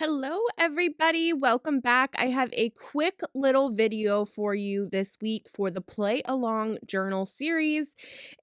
Hello, everybody. Welcome back. I have a quick little video for you this week for the Play Along Journal series.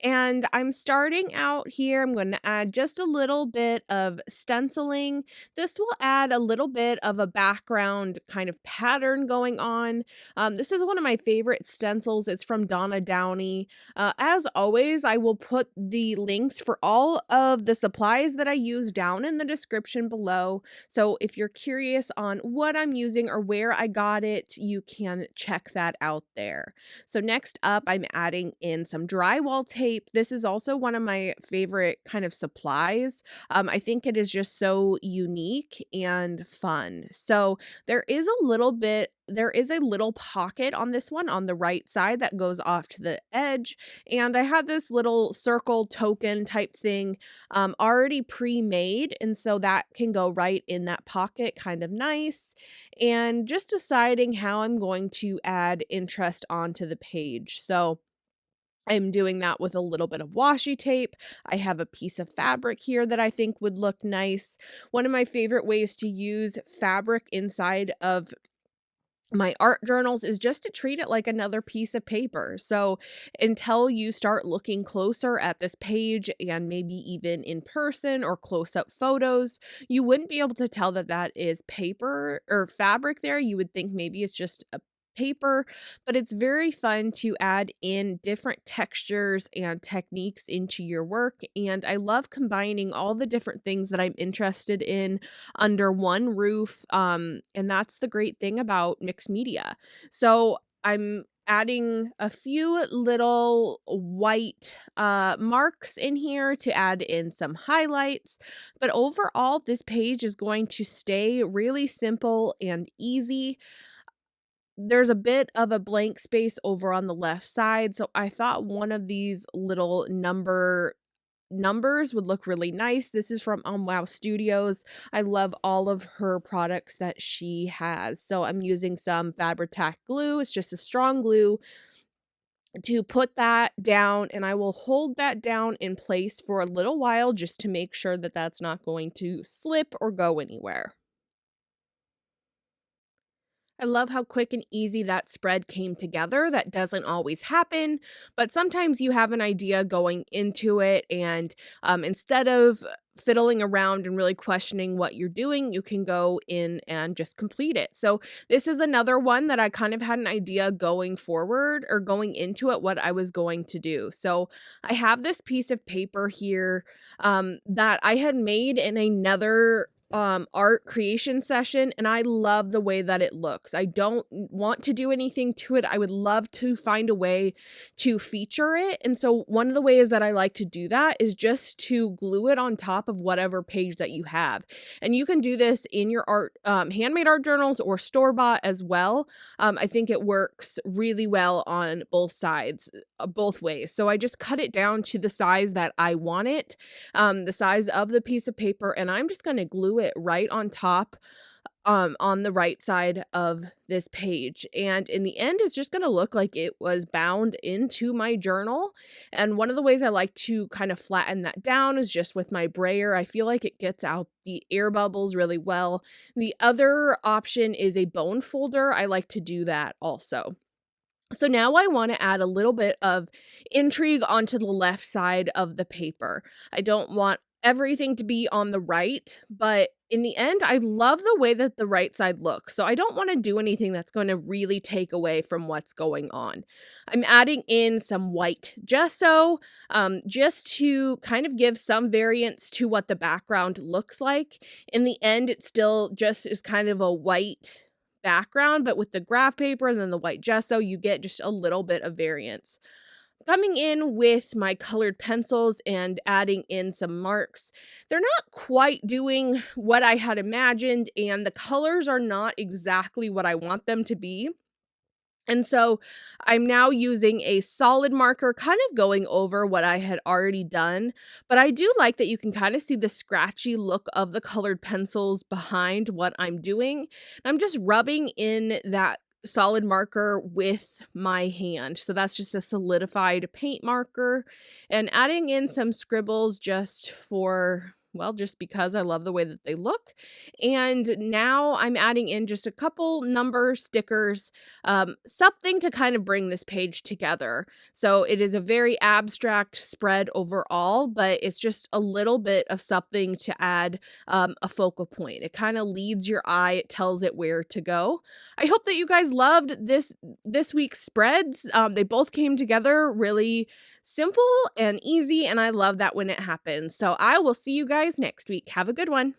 And I'm starting out here. I'm going to add just a little bit of stenciling. This will add a little bit of a background kind of pattern going on. This is one of my favorite stencils. It's from Donna Downey. As always, I will put the links for all of the supplies that I use down in the description below. So if you're curious on what I'm using or where I got it, you can check that out there. So next up, I'm adding in some drywall tape. This is also one of my favorite kind of supplies. I think it is just so unique and fun. So there is a little pocket on this one on the right side that goes off to the edge. And I had this little circle token type thing already pre-made, and so that can go right in that pocket, kind of nice. And just deciding how I'm going to add interest onto the page. So I'm doing that with a little bit of washi tape. I have a piece of fabric here that I think would look nice. One of my favorite ways to use fabric inside of my art journals is just to treat it like another piece of paper. So until you start looking closer at this page and maybe even in person or close-up photos, you wouldn't be able to tell that that is paper or fabric there. You would think maybe it's just a paper, but it's very fun to add in different textures and techniques into your work. And I love combining all the different things that I'm interested in under one roof. And that's the great thing about mixed media. So I'm adding a few little white marks in here to add in some highlights. But overall, this page is going to stay really simple and easy. There's a bit of a blank space over on the left side, so I thought one of these little numbers would look really nice. This is from Wow Studios. I love all of her products that she has. So I'm using some Fabri-Tac glue. It's just a strong glue to put that down, and I will hold that down in place for a little while just to make sure that that's not going to slip or go anywhere. I love how quick and easy that spread came together. That doesn't always happen, but sometimes you have an idea going into it, and instead of fiddling around and really questioning what you're doing, you can go in and just complete it. So this is another one that I kind of had an idea going forward or going into it, what I was going to do. So I have this piece of paper here that I had made in another art creation session, and I love the way that it looks. I don't want to do anything to it. I would love to find a way to feature it. And so one of the ways that I like to do that is just to glue it on top of whatever page that you have. And you can do this in your art handmade art journals or store-bought as well. I think it works really well on both sides, both ways. So I just cut it down to the size that I want it, the size of the piece of paper, and I'm just going to glue it right on top on the right side of this page. And in the end, it's just going to look like it was bound into my journal. And one of the ways I like to kind of flatten that down is just with my brayer. I feel like it gets out the air bubbles really well. The other option is a bone folder. I like to do that also. So now I want to add a little bit of intrigue onto the left side of the paper. I don't want everything to be on the right, but in the end, I love the way that the right side looks. So I don't want to do anything that's going to really take away from what's going on. I'm adding in some white gesso just to kind of give some variance to what the background looks like. In the end, it still just is kind of a white background, but with the graph paper and then the white gesso, you get just a little bit of variance. Coming in with my colored pencils and adding in some marks. They're not quite doing what I had imagined, and the colors are not exactly what I want them to be. And so I'm now using a solid marker, kind of going over what I had already done. But I do like that you can kind of see the scratchy look of the colored pencils behind what I'm doing. I'm just rubbing in that solid marker with my hand. So that's just a solidified paint marker, and adding in some scribbles just for well, just because I love the way that they look. And now I'm adding in just a couple number stickers, something to kind of bring this page together. So it is a very abstract spread overall, but it's just a little bit of something to add a focal point. It kind of leads your eye, it tells it where to go. I hope that you guys loved this week's spreads. They both came together really simple and easy, and I love that when it happens. So I will see you guys next week. Have a good one.